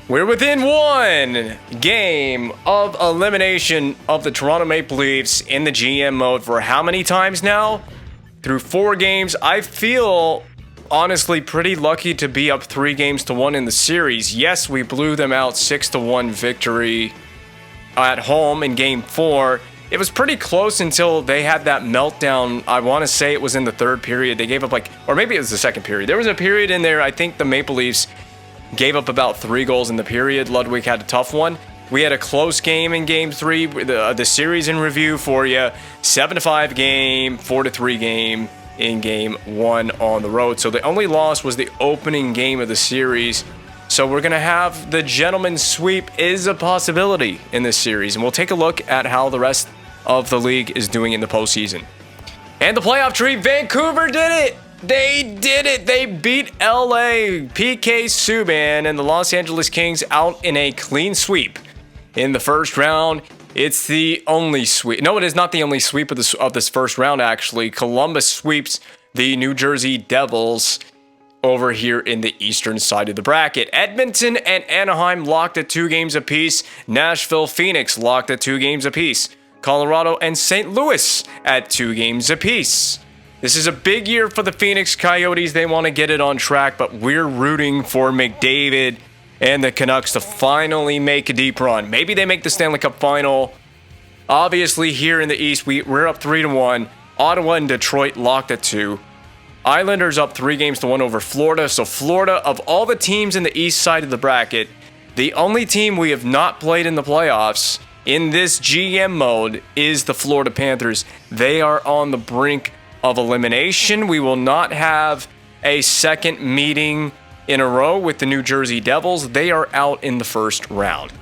We're within one game of elimination of the Toronto Maple Leafs in the GM mode for how many times now? Through 4 games. I feel honestly pretty lucky to be up 3-1 in the series. Yes, we blew them out 6-1 victory at home in game 4. It was pretty close until they had that meltdown. I want to say it was in the 3rd period. They gave up or maybe it was the 2nd period. There was a period in there, I think the Maple Leafs gave up about 3 goals in the period. Ludwig had a tough one. We had a close game in game 3. The series in review for you. 7-5 game, 4-3 game in game 1 on the road. So the only loss was the opening game of the series. So we're going to have the gentleman's sweep is a possibility in this series. And we'll take a look at how the rest of the league is doing in the postseason. And the playoff tree, Vancouver did it! They did it! They beat LA, PK Subban, and the Los Angeles Kings out in a clean sweep. In the first round, it's the only sweep. No, it is not the only sweep of this first round, actually. Columbus sweeps the New Jersey Devils over here in the eastern side of the bracket. Edmonton and Anaheim locked at 2 games apiece. Nashville, Phoenix locked at 2 games apiece. Colorado and St. Louis at 2 games apiece. This is a big year for the Phoenix Coyotes. They want to get it on track, but we're rooting for McDavid and the Canucks to finally make a deep run. Maybe they make the Stanley Cup final. Obviously, here in the East, we're up 3-1. Ottawa and Detroit locked at 2. Islanders up 3-1 over Florida. So Florida, of all the teams in the East side of the bracket, the only team we have not played in the playoffs in this GM mode is the Florida Panthers. They are on the brink of elimination. We will not have a second meeting in a row with the New Jersey Devils. They are out in the first round.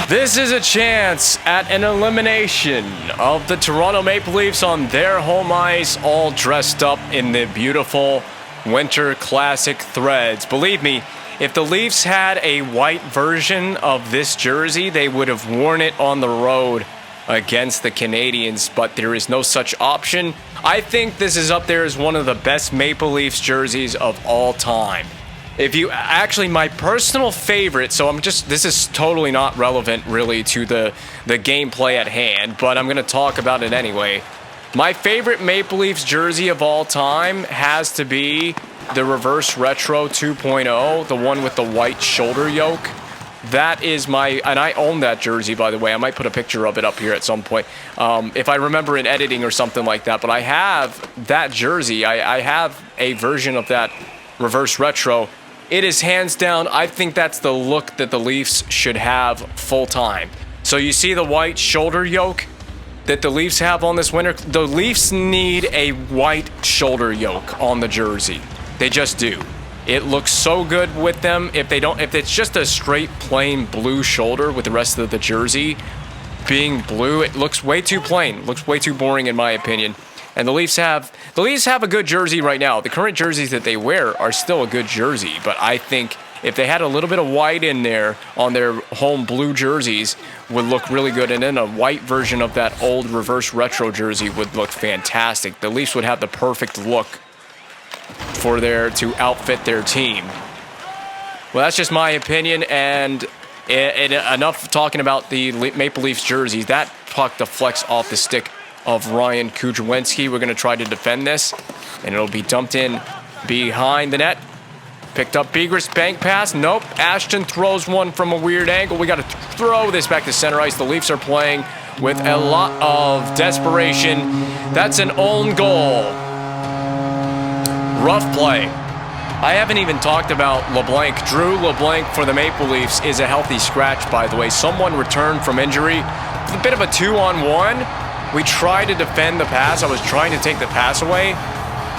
This is a chance at an elimination of the Toronto Maple Leafs on their home ice, all dressed up in the beautiful Winter Classic threads. Believe me, if the Leafs had a white version of this jersey, they would have worn it on the road against the Canadiens, but there is no such option. I think this is up there as one of the best Maple Leafs jerseys of all time. Actually, my personal favorite, this is totally not relevant really to the gameplay at hand, but I'm going to talk about it anyway. My favorite Maple Leafs jersey of all time has to be the Reverse Retro 2.0, the one with the white shoulder yoke. That is and I own that jersey, by the way. I might put a picture of it up here at some point, if I remember in editing or something like that. But I have that jersey. I have a version of that Reverse Retro. It is hands down, I think that's the look that the Leafs should have full time. So you see the white shoulder yoke that the Leafs have on this winter? The Leafs need a white shoulder yoke on the jersey. They just do. It looks so good with them. If it's just a straight plain blue shoulder with the rest of the jersey being blue, it looks way too plain. It looks way too boring in my opinion. And the Leafs have a good jersey right now. The current jerseys that they wear are still a good jersey, but I think if they had a little bit of white in there on their home blue jerseys, would look really good. And then a white version of that old Reverse Retro jersey would look fantastic. The Leafs would have the perfect look to outfit their team. Well, that's just my opinion, and enough talking about the Maple Leafs jerseys. That puck deflects off the stick of Ryan Kudrowinski. We're going to try to defend this, and it'll be dumped in behind the net. Picked up Begris, bank pass. Nope. Ashton throws one from a weird angle. We got to throw this back to center ice. The Leafs are playing with a lot of desperation. That's an own goal. Rough play. I haven't even talked about LeBlanc. Drew LeBlanc for the Maple Leafs is a healthy scratch, by the way. Someone returned from injury. It's a bit of a 2-on-1. We tried to defend the pass. I was trying to take the pass away.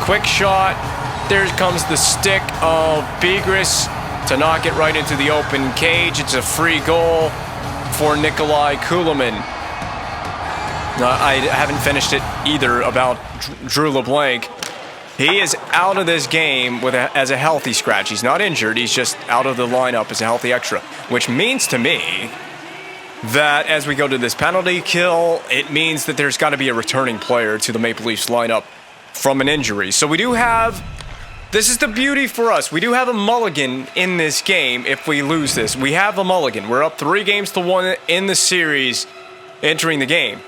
Quick shot. There comes the stick of Begris to knock it right into the open cage. It's a free goal for Nikolai Kulemin. I haven't finished it either about Drew LeBlanc. He is out of this game as a healthy scratch. He's not injured. He's just out of the lineup as a healthy extra, which means to me that as we go to this penalty kill, it means that there's got to be a returning player to the Maple Leafs lineup from an injury. So we do have, this is the beauty for us, we do have a mulligan in this game if we lose this. We have a mulligan. We're up 3-1 in the series entering the game.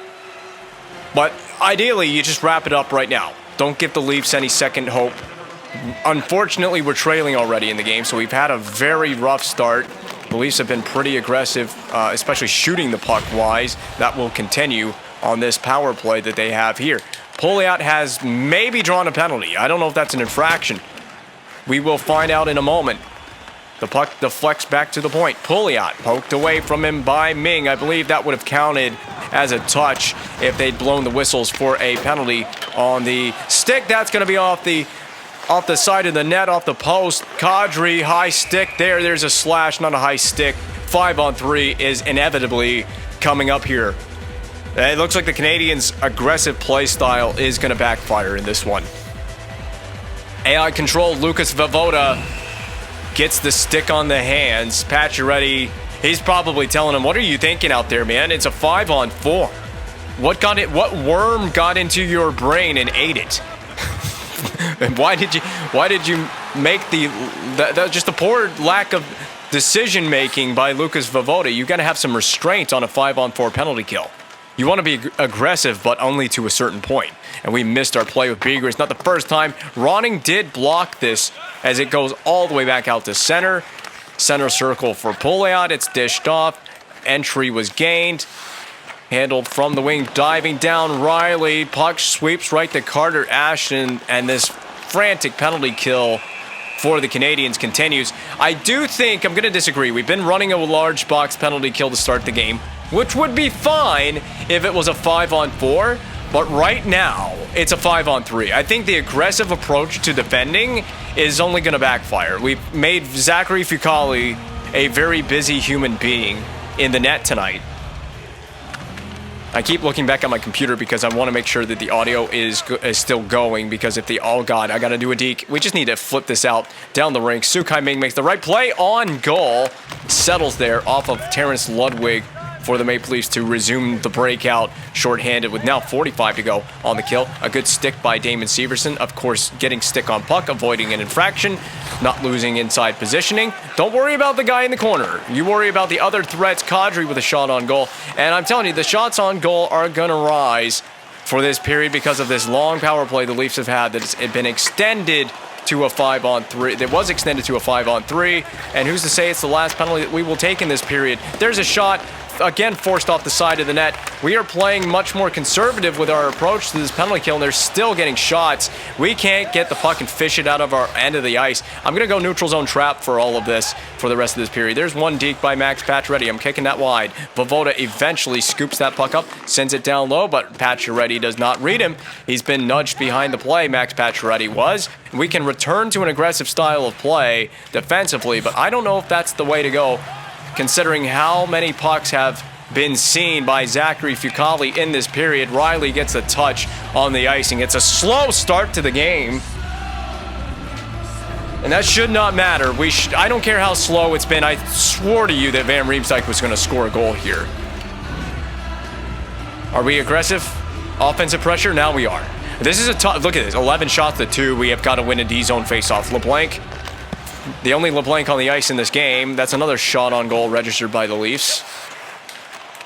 But ideally, you just wrap it up right now. Don't give the Leafs any second hope. Unfortunately, we're trailing already in the game, so we've had a very rough start. The Leafs have been pretty aggressive, especially shooting the puck wise. That will continue on this power play that they have here. Pouliot has maybe drawn a penalty. I don't know if that's an infraction. We will find out in a moment. The puck deflects back to the point. Pouliot poked away from him by Ming. I believe that would have counted as a touch if they'd blown the whistles for a penalty on the stick. That's going to be off the side of the net, off the post. Kadri, high stick there. There's a slash, not a high stick. 5-on-3 is inevitably coming up here. It looks like the Canadiens' aggressive play style is going to backfire in this one. AI controlled Lucas Vovoda gets the stick on the hands. Pacioretty, he's probably telling him, what are you thinking out there, man? It's a 5-on-4. What worm got into your brain and ate it? And why did you make just the poor lack of decision making by Lucas Vovoda? You got to have some restraint on a 5-on-4 penalty kill. You want to be aggressive, but only to a certain point. And we missed our play with Beager. It's not the first time. Ronning did block this as it goes all the way back out to center. Center circle for Pouliot. It's dished off. Entry was gained. Handled from the wing, diving down Riley. Puck sweeps right to Carter Ashton. And this frantic penalty kill for the Canadiens continues. I do think, I'm going to disagree. We've been running a large box penalty kill to start the game, which would be fine if it was a 5-on-4. But right now, it's a 5-on-3. I think the aggressive approach to defending is only going to backfire. We've made Zachary Fucale a very busy human being in the net tonight. I keep looking back at my computer because I want to make sure that the audio is still going, because if the, oh god, I got to do a deke. We just need to flip this out down the rink. Sukai Ming makes the right play on goal. Settles there off of Terrence Ludwig for the Maple Leafs to resume the breakout shorthanded with now 45 to go on the kill. A good stick by Damon Severson. Of course, getting stick on puck, avoiding an infraction, not losing inside positioning. Don't worry about the guy in the corner. You worry about the other threats. Kadri with a shot on goal. And I'm telling you, the shots on goal are going to rise for this period because of this long power play the Leafs have had that has been extended to a 5-on-3. It was extended to a 5-on-3. And who's to say it's the last penalty that we will take in this period? There's a shot. Again, forced off the side of the net. We are playing much more conservative with our approach to this penalty kill, and they're still getting shots. We can't get the puck and fish it out of our end of the ice. I'm going to go neutral zone trap for all of this for the rest of this period. There's one deke by Max Pacioretty. I'm kicking that wide. Vovoda eventually scoops that puck up, sends it down low, but Pacioretty does not read him. He's been nudged behind the play, Max Pacioretty was. We can return to an aggressive style of play defensively, but I don't know if that's the way to go, considering how many pucks have been seen by Zachary Fucale in this period. Riley gets a touch on the icing. It's a slow start to the game, and that should not matter. I don't care how slow it's been. I swore to you that Van Riemsdyk was going to score a goal here. Are we aggressive? Offensive pressure? Now we are. This is a tough, look at this, 11 shots to 2. We have got to win a D-zone face-off. LeBlanc, the only LeBlanc on the ice in this game. That's another shot on goal registered by the Leafs.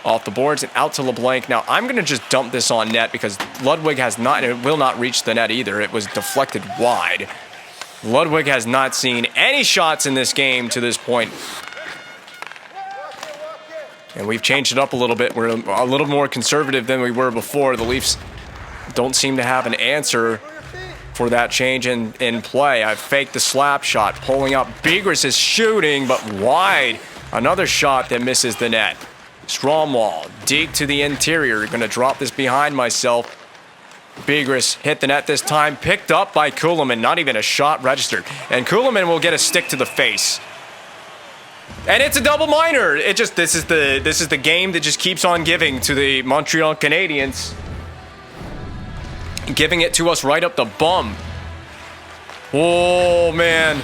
Off the boards and out to LeBlanc. Now, I'm going to just dump this on net because Ludwig has not, and it will not reach the net either. It was deflected wide. Ludwig has not seen any shots in this game to this point. And we've changed it up a little bit. We're a little more conservative than we were before. The Leafs don't seem to have an answer for that change in play. I've faked the slap shot, pulling up. Begris is shooting, but wide. Another shot that misses the net. Stromwall, deep to the interior. Going to drop this behind myself. Begris hit the net this time. Picked up by Kuhlman. Not even a shot registered. And Kuhlman will get a stick to the face. And it's a double minor. This is the game that just keeps on giving to the Montreal Canadiens. Giving it to us right up the bum. Oh, man.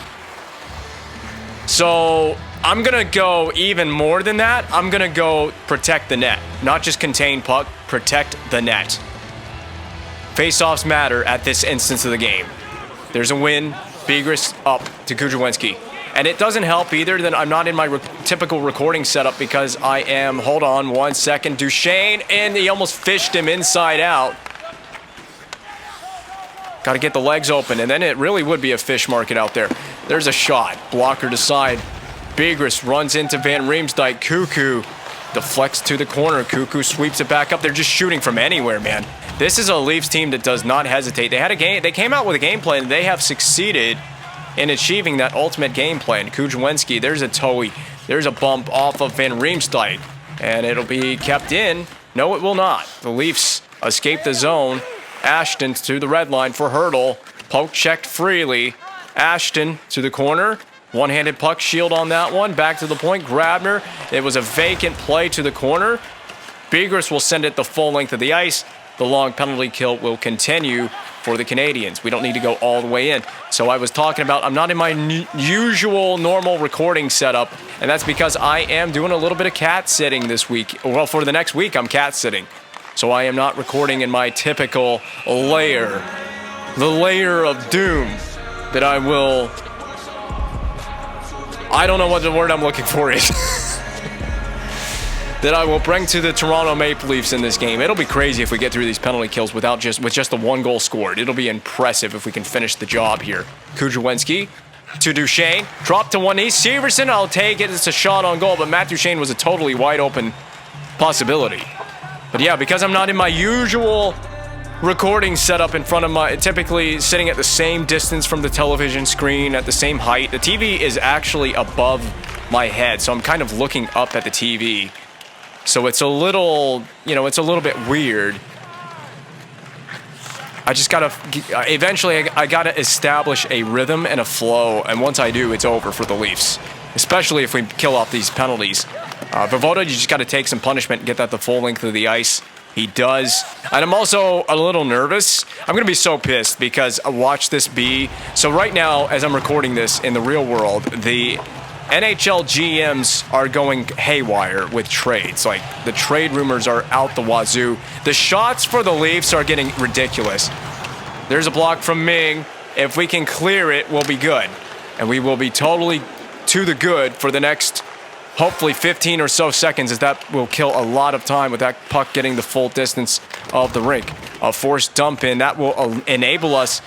So, I'm going to go even more than that. I'm going to go protect the net. Not just contain puck, protect the net. Face-offs matter at this instance of the game. There's a win. Begris up to Kujawenski. And it doesn't help either that I'm not in my typical recording setup because I am, hold on 1 second, Duchesne, and he almost fished him inside out. Got to get the legs open, and then it really would be a fish market out there. There's a shot. Blocker to side. Begris runs into Van Riemsdyk. Cuckoo deflects to the corner. Cuckoo sweeps it back up. They're just shooting from anywhere, man. This is a Leafs team that does not hesitate. They came out with a game plan, and they have succeeded in achieving that ultimate game plan. Kujawenski, there's a toey. There's a bump off of Van Riemsdyk, and it'll be kept in. No, it will not. The Leafs escape the zone. Ashton to the red line for Hurdle. Poke checked freely. Ashton to the corner. One-handed puck shield on that one. Back to the point. Grabner. It was a vacant play to the corner. Begris will send it the full length of the ice. The long penalty kill will continue for the Canadiens. We don't need to go all the way in. So I was talking about I'm not in my usual normal recording setup, and that's because I am doing a little bit of cat sitting this week. Well, for the next week, I'm cat sitting. So I am not recording in my typical layer. The layer of doom that I will... I don't know what the word I'm looking for is. That I will bring to the Toronto Maple Leafs in this game. It'll be crazy if we get through these penalty kills with just the one goal scored. It'll be impressive if we can finish the job here. Kujawenski to Duchesne. Drop to one knee. Severson, I'll take it. It's a shot on goal, but Matt Duchesne was a totally wide open possibility. But yeah, because I'm not in my usual recording setup in front of my... Typically sitting at the same distance from the television screen, at the same height. The TV is actually above my head, so I'm kind of looking up at the TV. So it's a little, it's a little bit weird. I just gotta, eventually I gotta establish a rhythm and a flow, and once I do, it's over for the Leafs. Especially if we kill off these penalties. Vovoda, you just gotta take some punishment and get that the full length of the ice. He does. And I'm also a little nervous. I'm gonna be so pissed because watch this be. So right now, as I'm recording this in the real world, the NHL GMs are going haywire with trades. Like, the trade rumors are out the wazoo. The shots for the Leafs are getting ridiculous. There's a block from Ming. If we can clear it, we'll be good. And we will be totally to the good for the next, hopefully, 15 or so seconds, as that will kill a lot of time with that puck getting the full distance of the rink. A forced dump in, that will enable us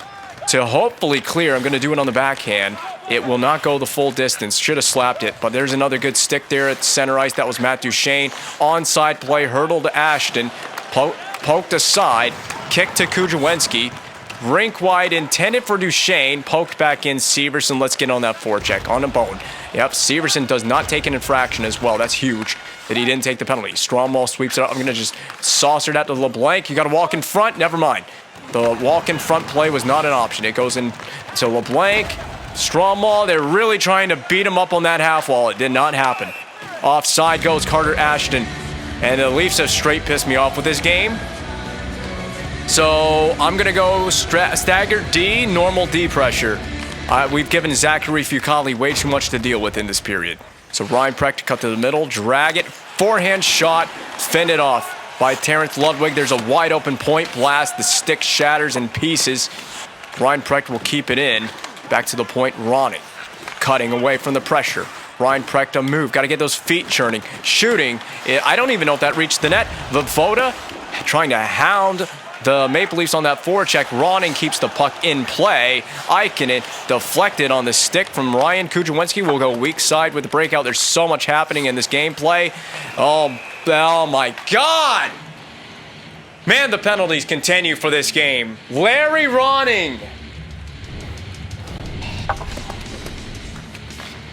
to hopefully clear. I'm going to do it on the backhand. It will not go the full distance. Should have slapped it, but there's another good stick there at center ice. That was Matt Duchesne. Onside play, Hurdle to Ashton. Poked aside, kick to Kujawenski. Rink wide, intended for Duchesne. Poked back in, Severson. Let's get on that forecheck. On a bone. Yep, Severson does not take an infraction as well. That's huge that he didn't take the penalty. Stromwall sweeps it up. I'm going to just saucer that to LeBlanc. You got to walk in front. Never mind. The walk in front play was not an option. It goes in to LeBlanc. Stromwall, they're really trying to beat him up on that half wall. It did not happen. Offside goes Carter Ashton. And the Leafs have straight pissed me off with this game. So I'm going to go staggered D, normal D pressure. We've given Zachary Fucali way too much to deal with in this period. So Ryan Precht cut to the middle, drag it, forehand shot, fended off by Terrence Ludwig. There's a wide open point blast. The stick shatters in pieces. Ryan Precht will keep it in. Back to the point, Ronnie. Cutting away from the pressure. Ryan Precht a move. Got to get those feet churning. Shooting. I don't even know if that reached the net. Vovoda trying to hound the Maple Leafs on that forecheck. Ronning keeps the puck in play. Ikonen deflected on the stick from Ryan. Kujawenski will go weak side with the breakout. There's so much happening in this gameplay. Oh my God! Man, the penalties continue for this game. Larry Ronning.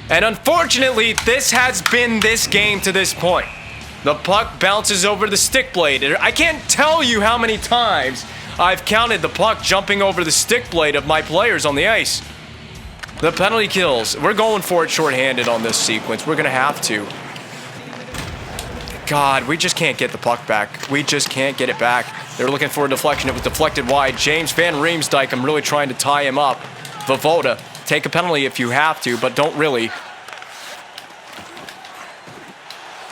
And unfortunately, this has been this game to this point. The puck bounces over the stick blade. I can't tell you how many times I've counted the puck jumping over the stick blade of my players on the ice. The penalty kills. We're going for it shorthanded on this sequence. We're going to have to. God, we just can't get the puck back. We just can't get it back. They were looking for a deflection. It was deflected wide. James Van Riemsdyk, I'm really trying to tie him up. Vovoda, take a penalty if you have to, but don't really.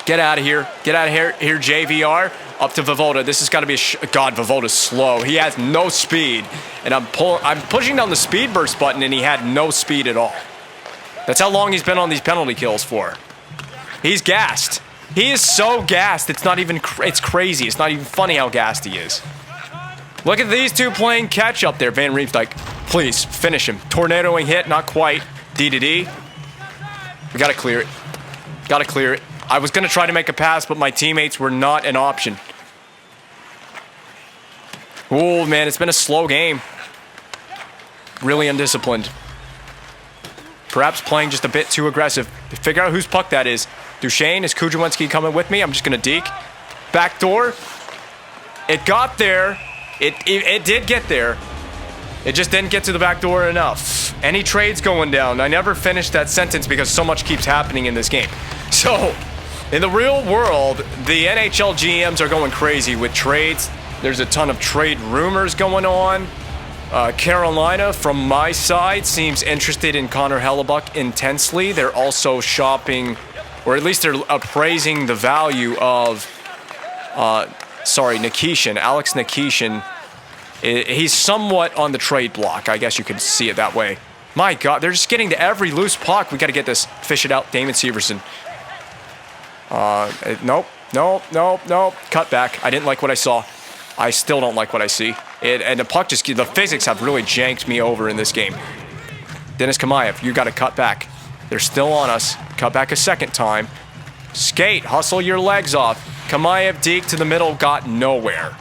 Get out of here. Get out of here. Here, JVR. Up to Vovoda. This has got to be a God, Vovoda's slow. He has no speed. And I'm pushing down the speed burst button, and he had no speed at all. That's how long he's been on these penalty kills for. He's gassed. He is so gassed. It's not even, it's crazy. It's not even funny how gassed he is. Look at these two playing catch up there. Van Riemsdyk, please finish him. Tornadoing hit, not quite. D to D. We got to clear it. Got to clear it. I was going to try to make a pass, but my teammates were not an option. Oh, man, it's been a slow game. Really undisciplined. Perhaps playing just a bit too aggressive. Figure out whose puck that is. Duchesne, is Kudrwinski coming with me? I'm just going to deke. Backdoor. It got there. It did get there. It just didn't get to the back door enough. Any trades going down? I never finished that sentence because so much keeps happening in this game. So, in the real world, the NHL GMs are going crazy with trades. There's a ton of trade rumors going on. Carolina, from my side, seems interested in Connor Hellebuck intensely. They're also shopping, or at least they're appraising the value of, Nikishin, Alex Nikishin. He's somewhat on the trade block. I guess you could see it that way. My God, they're just getting to every loose puck. We got to get this. Fish it out, Damon Severson. Nope. Cut back. I didn't like what I saw. I still don't like what I see. And the puck just, the physics have really janked me over in this game. Dennis Kamayev, you got to cut back. They're still on us. Cut back a second time. Skate, hustle your legs off. Kamayev deke to the middle, got nowhere.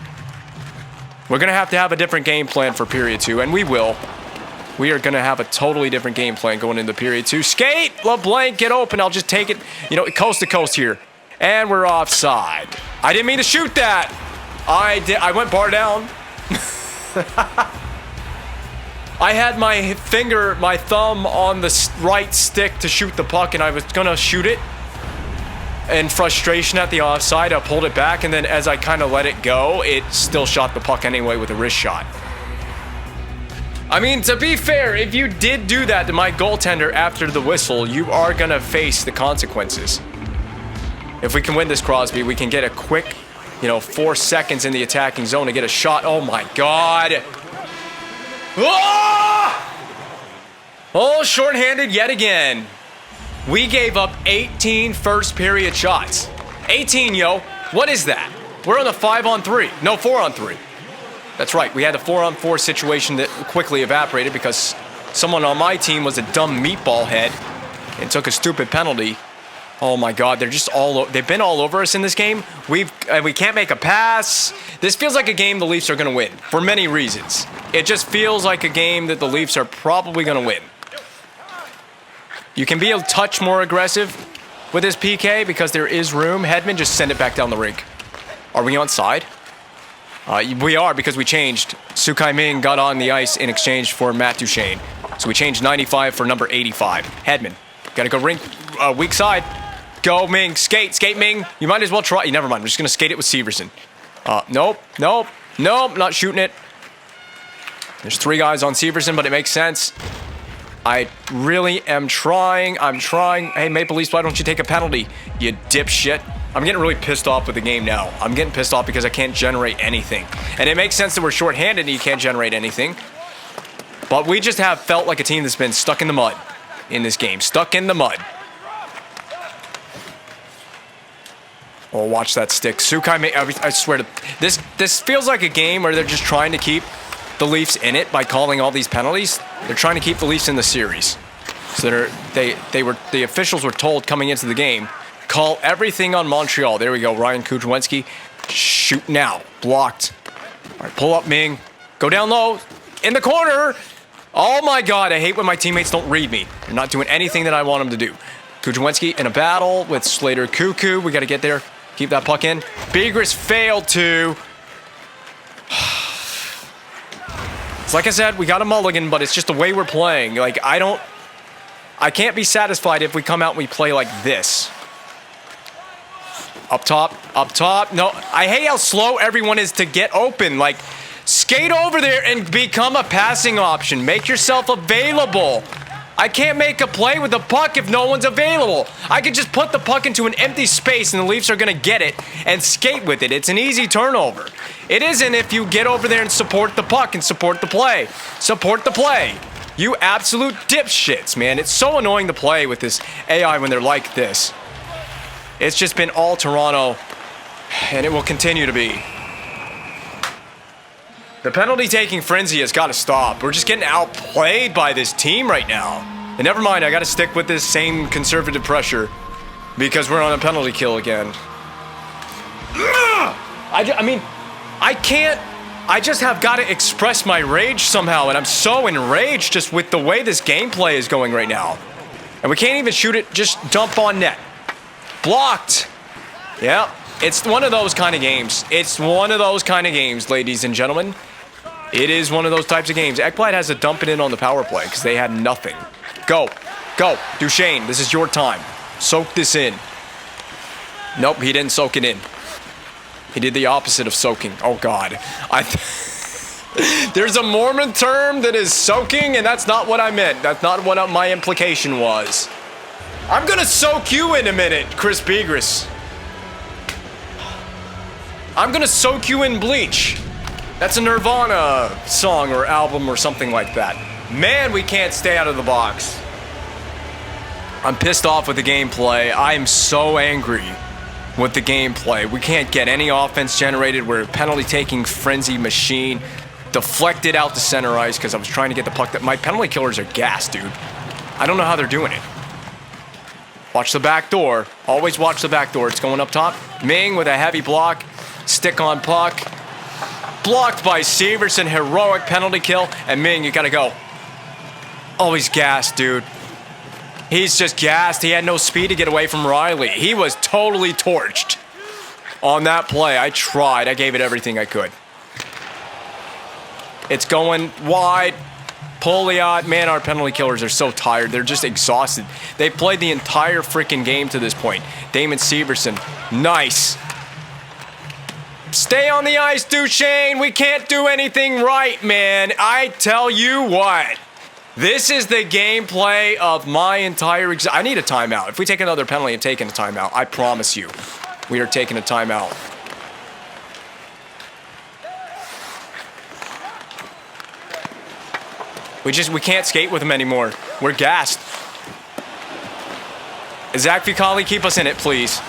We're going to have a different game plan for period 2, and we will. We are going to have a totally different game plan going into period 2. Skate! LeBlanc, get open. I'll just take it, coast to coast here. And we're offside. I didn't mean to shoot that. I went bar down. I had my thumb on the right stick to shoot the puck, and I was going to shoot it. In frustration at the offside, I pulled it back, and then as I kind of let it go, it still shot the puck anyway with a wrist shot. I mean, to be fair, if you did do that to my goaltender after the whistle, you are going to face the consequences. If we can win this, Crosby, we can get a quick, 4 seconds in the attacking zone to get a shot. Oh, my God. Oh, shorthanded yet again. We gave up 18 first period shots. 18, yo. What is that? We're on a 5-on-3. No, 4-on-3. That's right. We had a 4-on-4 situation that quickly evaporated because someone on my team was a dumb meatball head and took a stupid penalty. Oh my God, they've been all over us in this game. We can't make a pass. This feels like a game the Leafs are going to win for many reasons. It just feels like a game that the Leafs are probably going to win. You can be a touch more aggressive with this PK because there is room. Hedman, just send it back down the rink. Are we on side? We are because we changed. Sukai Ming got on the ice in exchange for Matt Duchesne. So we changed 95 for number 85. Hedman, gotta go rink, weak side. Go Ming, skate Ming. You might as well try. Never mind, I'm just gonna skate it with Severson. Nope, not shooting it. There's 3 guys on Severson, but it makes sense. I really am trying. I'm trying. Hey, Maple Leafs, why don't you take a penalty, you dipshit? I'm getting really pissed off with the game now. I'm getting pissed off because I can't generate anything. And it makes sense that we're shorthanded and you can't generate anything. But we just have felt like a team that's been stuck in the mud in this game. Stuck in the mud. Oh, watch that stick. Sukai, I swear to... This feels like a game where they're just trying to keep the Leafs in it by calling all these penalties. They're trying to keep the Leafs in the series. So the officials were told coming into the game, call everything on Montreal. There we go, Ryan Kudrwinski. Shoot now. Blocked. All right, pull up, Ming. Go down low. In the corner. Oh my God, I hate when my teammates don't read me. They're not doing anything that I want them to do. Kudrwinski in a battle with Slater Cuckoo. We got to get there. Keep that puck in. Begris failed to. It's like I said, we got a mulligan, but it's just the way we're playing. Like, I can't be satisfied if we come out and we play like this. Up top, up top. No, I hate how slow everyone is to get open. Like, skate over there and become a passing option. Make yourself available. I can't make a play with the puck if no one's available. I could just put the puck into an empty space and the Leafs are going to get it and skate with it. It's an easy turnover. It isn't if you get over there and support the puck and support the play. Support the play. You absolute dipshits, man. It's so annoying to play with this AI when they're like this. It's just been all Toronto, and it will continue to be. The penalty-taking frenzy has got to stop. We're just getting outplayed by this team right now. And never mind, I got to stick with this same conservative pressure because we're on a penalty kill again. I mean, I can't. I just have got to express my rage somehow, and I'm so enraged just with the way this gameplay is going right now. And we can't even shoot it, just dump on net. Blocked. Yeah, it's one of those kind of games. It's one of those kind of games, ladies and gentlemen. It is one of those types of games. Ekblad has to dump it in on the power play because they had nothing. Go. Go. Duchesne, this is your time. Soak this in. Nope, he didn't soak it in. He did the opposite of soaking. Oh, God. There's a Mormon term that is soaking, and that's not what I meant. That's not what my implication was. I'm going to soak you in a minute, Chris Begris. I'm going to soak you in bleach. That's a Nirvana song or album or something like that. Man, we can't stay out of the box. I'm pissed off with the gameplay. I am so angry with the gameplay. We can't get any offense generated. We're a penalty-taking frenzy machine. Deflected out to center ice because I was trying to get the puck. My penalty killers are gassed, dude. I don't know how they're doing it. Watch the back door. Always watch the back door. It's going up top. Ming with a heavy block. Stick on puck. Blocked by Severson. Heroic penalty kill. And Ming, you gotta go. Oh, he's gassed, dude. He's just gassed. He had no speed to get away from Riley. He was totally torched on that play. I tried. I gave it everything I could. It's going wide. Pouliot. Man, our penalty killers are so tired. They're just exhausted. They played the entire freaking game to this point. Damon Severson. Nice. Stay on the ice, Duchesne. We can't do anything right, man. I tell you what. This is the gameplay of my entire I need a timeout. If we take another penalty, I'm taking a timeout. I promise you. We are taking a timeout. We can't skate with him anymore. We're gassed. Zach Fucali, keep us in it, please.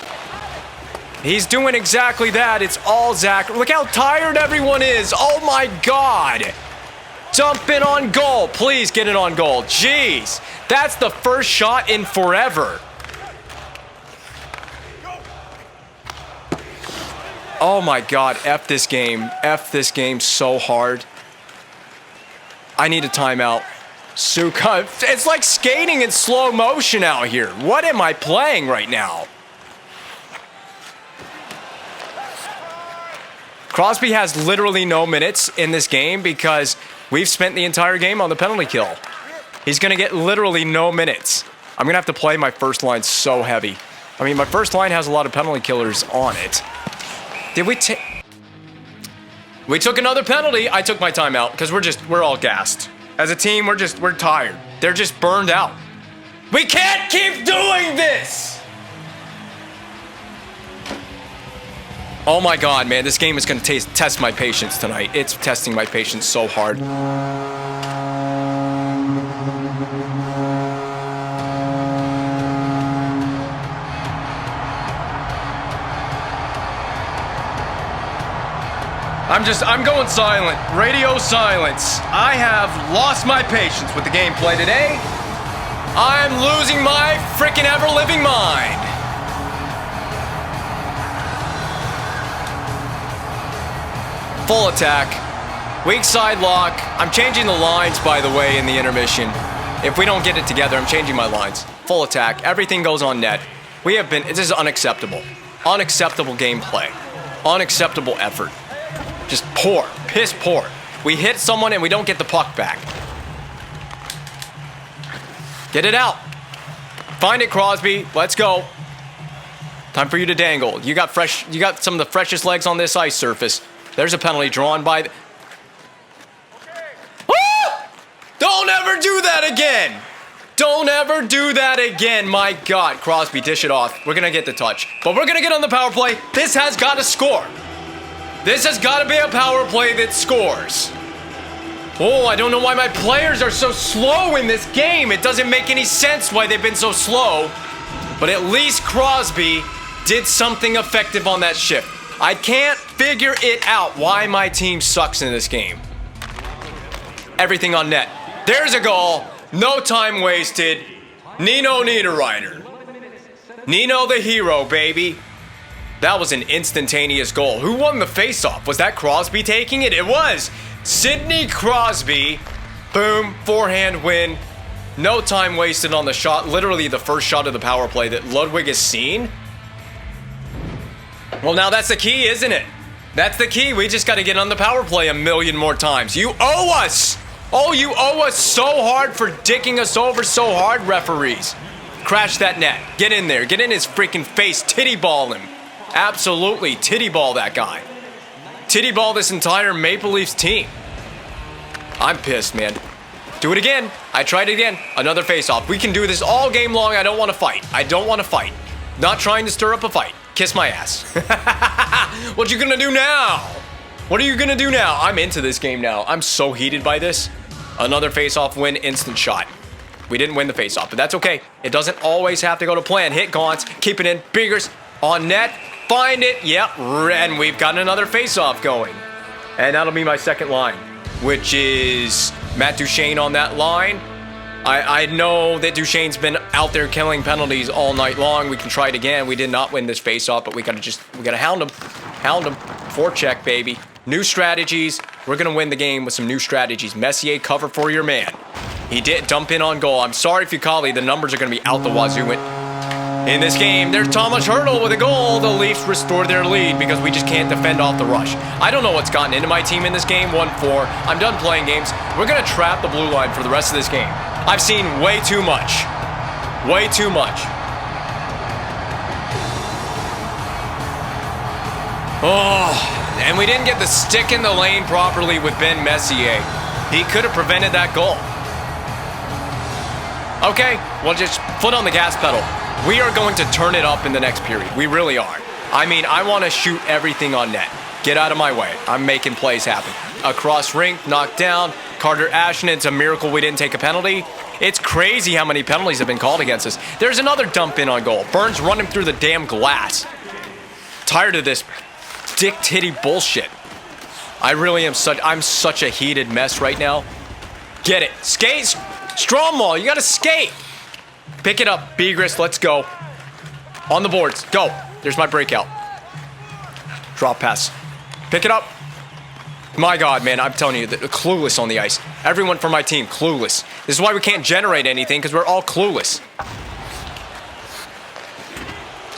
He's doing exactly that. It's all Zach. Look how tired everyone is. Oh my God. Dump in on goal. Please get it on goal. Jeez. That's the first shot in forever. Oh my God. F this game. F this game so hard. I need a timeout. Suka. It's like skating in slow motion out here. What am I playing right now? Crosby has literally no minutes in this game because we've spent the entire game on the penalty kill. He's going to get literally no minutes. I'm going to have to play my first line so heavy. I mean, my first line has a lot of penalty killers on it. Did we take... We took another penalty. I took my timeout because we're all gassed. As a team, we're tired. They're just burned out. We can't keep doing this! Oh my God, man, this game is going to test my patience tonight. It's testing my patience so hard. I'm going silent. Radio silence. I have lost my patience with the gameplay today. I'm losing my freaking ever-living mind. Full attack. Weak side lock. I'm changing the lines, by the way, in the intermission. If we don't get it together, I'm changing my lines. Full attack. Everything goes on net. This is unacceptable. Unacceptable gameplay. Unacceptable effort. Just poor. Piss poor. We hit someone and we don't get the puck back. Get it out. Find it, Crosby. Let's go. Time for you to dangle. You got some of the freshest legs on this ice surface. There's a penalty drawn by the... Ah! Don't ever do that again. Don't ever do that again. My God. Crosby, dish it off. We're going to get the touch. But we're going to get on the power play. This has got to score. This has got to be a power play that scores. Oh, I don't know why my players are so slow in this game. It doesn't make any sense why they've been so slow. But at least Crosby did something effective on that shift. I can't figure it out why my team sucks in this game. Everything on net. There's a goal. No time wasted. Nino Niederreiter. Nino the hero, baby. That was an instantaneous goal. Who won the faceoff? Was that Crosby taking it? It was. Sidney Crosby. Boom. Forehand win. No time wasted on the shot. Literally the first shot of the power play that Ludwig has seen. Well, now that's the key, isn't it? That's the key. We just got to get on the power play a million more times. You owe us. Oh, you owe us so hard for dicking us over so hard, referees. Crash that net. Get in there. Get in his freaking face. Titty ball him. Absolutely. Titty ball that guy. Titty ball this entire Maple Leafs team. I'm pissed, man. Do it again. I tried it again. Another face-off. We can do this all game long. I don't want to fight. I don't want to fight. Not trying to stir up a fight. Kiss my ass. What you gonna do now? What are you gonna do now? I'm into this game now. I'm so heated by this. Another face-off win, instant shot. We didn't win the face-off, but that's okay. It doesn't always have to go to plan. Hit Gaunts, keep it in. Biggers on net. Find it. Yep. And we've got another face-off going. And that'll be my second line, which is Matt Duchene on that line. I know that Duchene's been out there killing penalties all night long. We can try it again. We did not win this face-off, but we gotta hound him. Hound him. Forecheck, baby. New strategies. We're gonna win the game with some new strategies. Messier, cover for your man. He did dump in on goal. I'm sorry, Fucali. The numbers are gonna be out the wazoo in this game. There's Thomas Hertl with a goal. The Leafs restore their lead because we just can't defend off the rush. I don't know what's gotten into my team in this game. 1-4. I'm done playing games. We're gonna trap the blue line for the rest of this game. I've seen way too much. Way too much. Oh, and we didn't get the stick in the lane properly with Ben Messier. He could have prevented that goal. Okay, well, just foot on the gas pedal. We are going to turn it up in the next period. We really are. I mean, I want to shoot everything on net. Get out of my way. I'm making plays happen. Across rink, knocked down. Carter Ashton, it's a miracle we didn't take a penalty. It's crazy how many penalties have been called against us. There's another dump in on goal. Burns running through the damn glass. Tired of this dick titty bullshit. I really am I'm such a heated mess right now. Get it. Skate. Stromwall, you gotta skate. Pick it up. Begris, let's go. On the boards. Go. There's my breakout. Drop pass. Pick it up. My God, man, I'm telling you, clueless on the ice. Everyone from my team, clueless. This is why we can't generate anything, because we're all clueless.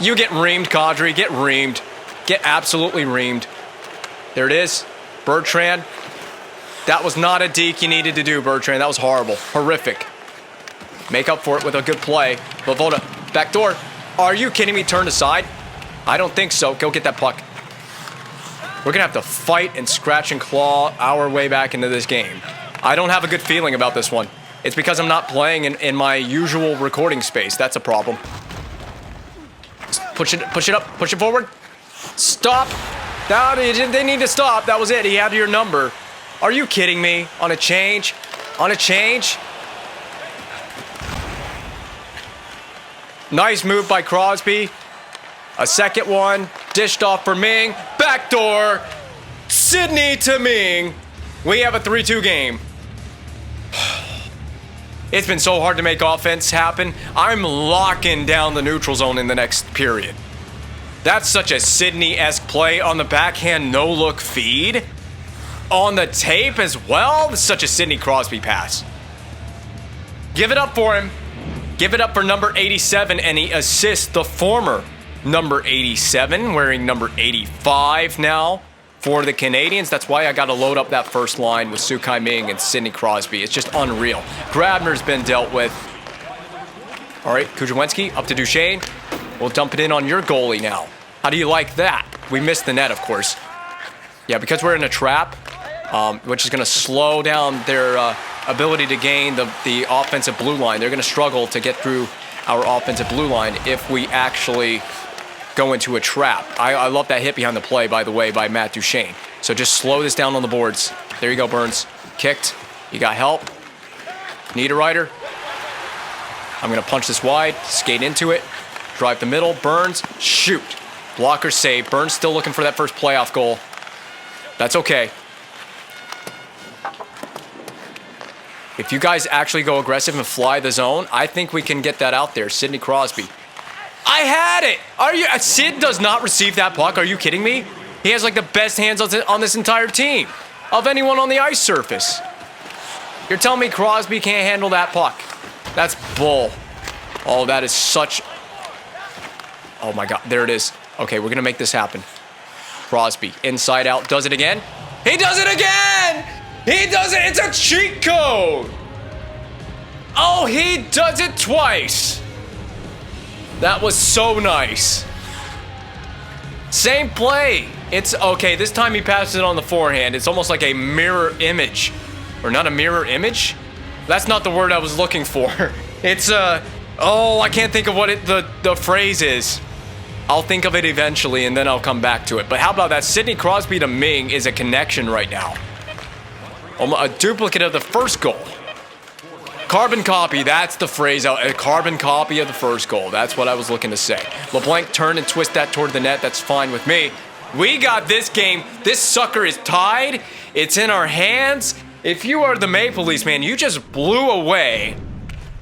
You get reamed, Kadri. Get reamed. Get absolutely reamed. There it is. Bertrand. That was not a deke you needed to do, Bertrand. That was horrible. Horrific. Make up for it with a good play. Vovoda, back door. Are you kidding me? Turn aside? I don't think so. Go get that puck. We're going to have to fight and scratch and claw our way back into this game. I don't have a good feeling about this one. It's because I'm not playing in my usual recording space. That's a problem. Push it up, push it forward. Stop. They need to stop. That was it. He had your number. Are you kidding me? On a change? On a change? Nice move by Crosby. A second one, dished off for Ming. Backdoor, Sidney to Ming. We have a 3-2 game. It's been so hard to make offense happen. I'm locking down the neutral zone in the next period. That's such a Sidney-esque play on the backhand no-look feed. On the tape as well. It's such a Sidney Crosby pass. Give it up for him. Give it up for number 87, and he assists the former number 87, wearing number 85 now for the Canadiens. That's why I got to load up that first line with Sukai Ming and Sidney Crosby. It's just unreal. Grabner's been dealt with. All right, Kujawenski up to Duchesne. We'll dump it in on your goalie now. How do you like that? We missed the net, of course. Yeah, because we're in a trap, which is going to slow down their ability to gain the offensive blue line. They're going to struggle to get through our offensive blue line if we actually go into a trap. I love that hit behind the play, by the way, by Matt Duchesne. So just slow this down on the boards. There you go, Burns. Kicked. You got help. Niederreiter. I'm going to punch this wide, skate into it, drive the middle. Burns, shoot. Blocker save. Burns still looking for that first playoff goal. That's okay. If you guys actually go aggressive and fly the zone, I think we can get that out there. Sidney Crosby. I had it! Are you? Sid does not receive that puck. Are you kidding me? He has like the best hands on this entire team of anyone on the ice surface. You're telling me Crosby can't handle that puck? That's bull. Oh, that is such... Oh my God, there it is. Okay, we're gonna make this happen. Crosby, inside out, does it again. He does it again! He does it, it's a cheat code! Oh, he does it twice. That was so nice. Same play. It's, okay, this time he passes it on the forehand. It's almost like a mirror image. Or not a mirror image? That's not the word I was looking for. It's, oh, I can't think of what the phrase is. I'll think of it eventually, and then I'll come back to it. But how about that? Sidney Crosby to Ming is a connection right now. A duplicate of the first goal. Carbon copy, that's the phrase. A carbon copy of the first goal. That's what I was looking to say. LeBlanc turn and twist that toward the net. That's fine with me. We got this game. This sucker is tied. It's in our hands. If you are the Maple Leafs, man, you just blew away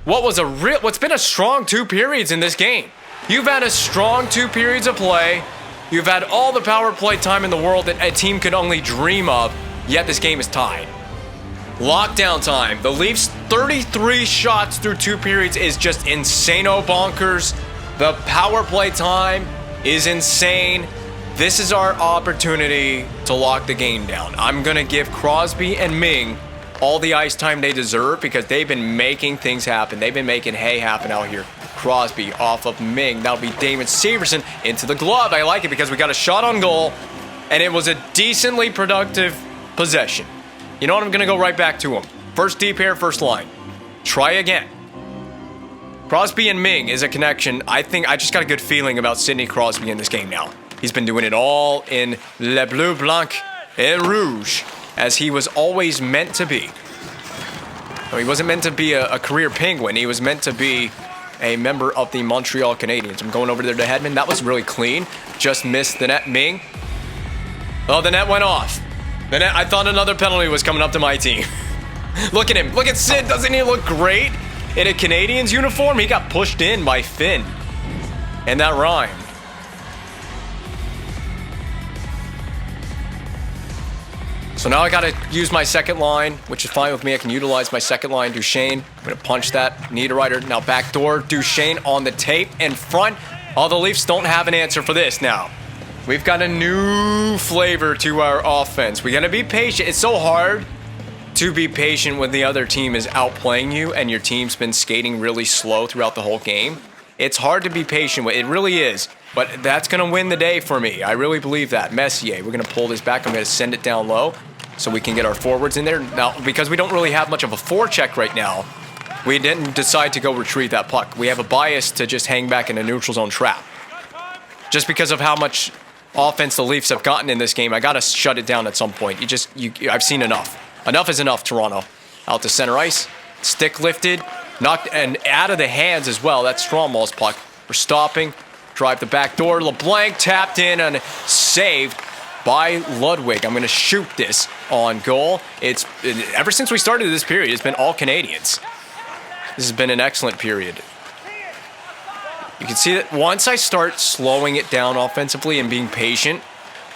what's been a strong 2 periods in this game. You've had a strong 2 periods of play. You've had all the power play time in the world that a team could only dream of, yet this game is tied. Lockdown time. The Leafs' 33 shots through 2 periods is just insano bonkers. The power play time is insane. This is our opportunity to lock the game down. I'm going to give Crosby and Ming all the ice time they deserve because they've been making things happen. They've been making hay happen out here. Crosby off of Ming. That'll be Damon Severson into the glove. I like it because we got a shot on goal, and it was a decently productive possession. You know what? I'm going to go right back to him. First D pair, first line. Try again. Crosby and Ming is a connection. I just got a good feeling about Sidney Crosby in this game now. He's been doing it all in Le Bleu, Blanc, et Rouge, as he was always meant to be. No, he wasn't meant to be a career Penguin. He was meant to be a member of the Montreal Canadiens. I'm going over there to Hedman. That was really clean. Just missed the net. Ming. Oh, the net went off. The net, I thought another penalty was coming up to my team. Look at him. Look at Sid. Doesn't he look great in a Canadiens uniform? He got pushed in by Finn. And that rhymed. So now I got to use my second line, which is fine with me. I can utilize my second line, Duchesne. I'm going to punch that. Niederreiter now backdoor. Duchesne on the tape in front. All the Leafs don't have an answer for this now. We've got a new flavor to our offense. We got to be patient. It's so hard to be patient when the other team is outplaying you and your team's been skating really slow throughout the whole game. It's hard to be patient with. It really is. But that's going to win the day for me. I really believe that. Messier, we're going to pull this back. I'm going to send it down low so we can get our forwards in there. Now, because we don't really have much of a forecheck right now, we didn't decide to go retrieve that puck. We have a bias to just hang back in a neutral zone trap. Just because of how much offense the Leafs have gotten in this game, I got to shut it down at some point. I've seen enough. Enough is enough, Toronto. Out to center ice. Stick lifted. Knocked and out of the hands as well. That's Stromwall's puck. We're stopping. Drive the back door. LeBlanc tapped in and saved by Ludwig. I'm going to shoot this on goal. Ever since we started this period, it's been all Canadiens. This has been an excellent period. You can see that once I start slowing it down offensively and being patient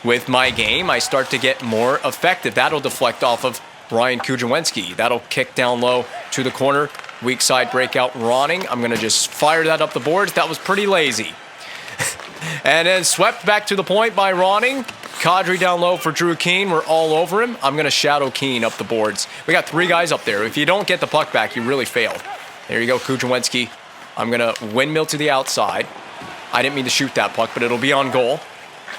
with my game, I start to get more effective. That'll deflect off of Brian Kujawenski. That'll kick down low to the corner. Weak side breakout Ronning. I'm going to just fire that up the boards. That was pretty lazy. And then swept back to the point by Ronning. Kadri down low for Drew Keane. We're all over him. I'm going to shadow Keane up the boards. We got 3 guys up there. If you don't get the puck back, you really failed. There you go, Kujawenski. I'm going to windmill to the outside. I didn't mean to shoot that puck, but it'll be on goal.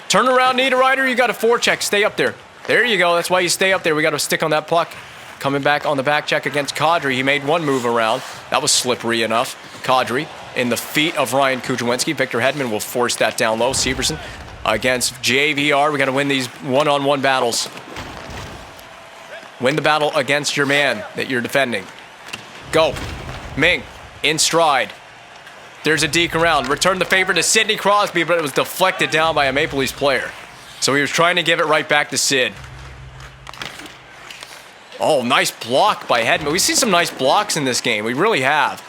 Turn around, Niederreiter. You got a forecheck. Stay up there. There you go. That's why you stay up there. We got to stick on that puck. Coming back on the back check against Kadri. He made one move around. That was slippery enough. Kadri in the feet of Ryan Kujawenski. Victor Hedman will force that down low. Severson against JVR. We got to win these one-on-one battles. Win the battle against your man that you're defending. Go. Ming in stride. There's a deke around. Return the favor to Sidney Crosby, but it was deflected down by a Maple Leafs player. So he was trying to give it right back to Sid. Oh, nice block by Hedman. We've seen some nice blocks in this game. We really have.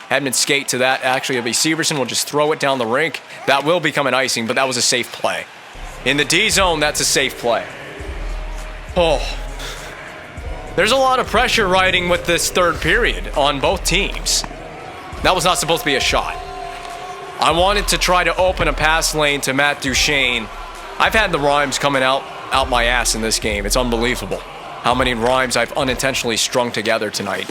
Hedman skate to that. Actually, it'll be Severson. Will just throw it down the rink. That will become an icing, but that was a safe play. In the D zone, that's a safe play. Oh. There's a lot of pressure riding with this third period on both teams. That was not supposed to be a shot. I wanted to try to open a pass lane to Matt Duchene. I've had the rhymes coming out my ass in this game. It's unbelievable how many rhymes I've unintentionally strung together tonight.